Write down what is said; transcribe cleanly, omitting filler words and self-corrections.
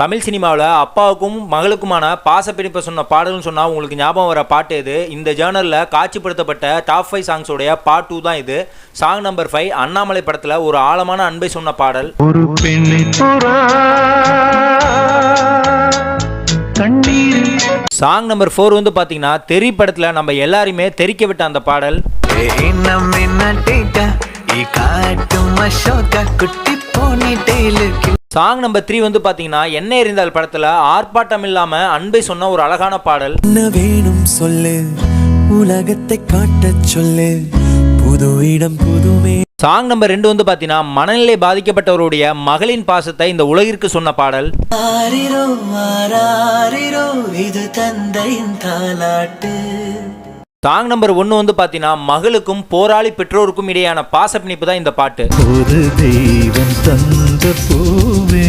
தமிழ் சினிமாவில் அப்பாவுக்கும் மகளுக்குமான பாசப்பிடிப்பை சொன்ன பாடல்னு சொன்னால் உங்களுக்கு ஞாபகம் வர பாட்டு இது. இந்த ஜேர்னலில் காட்சிப்படுத்தப்பட்ட டாப் 5 சாங்ஸோடைய பார்ட் 2 தான் இது. சாங் நம்பர் 5 அண்ணாமலை படத்தில் ஒரு ஆழமான அன்பை சொன்ன பாடல். ஒரு சாங் நம்பர் 4 வந்து பார்த்தீங்கன்னா தெரி படத்தில் நம்ம எல்லாருமே தெரிக்க விட்ட அந்த பாடல். சாங் நம்பர் 3 வந்து பாத்தீங்கன்னா என்ன எறிந்தால் படத்துல ஆர்ப்பாட்டம் இல்லாம அன்பை சொன்ன ஒரு அழகான பாடல். என்ன வேணும் சொல்லு, உலகத்தை காட்ட சொல்லு, புது இடம் புதுமே. சாங் நம்பர் 2 வந்து பாத்தீங்கன்னா மனநிலை பாதிக்கப்பட்டவருடைய மகளின் பாசத்தை இந்த உலகிற்கு சொன்ன பாடல். ஆரிரோ ஆராரிரோ இது தந்தையின் தாலாட்டு. சாங் நம்பர் 1 வந்து பாத்தீங்கன்னா மகளுக்கும் போராளி பெற்றோருக்கும் இடையான பாசப்பிணைப்பு தான் இந்த பாட்டு. ஒரு தெய்வம் தந்த பூவே.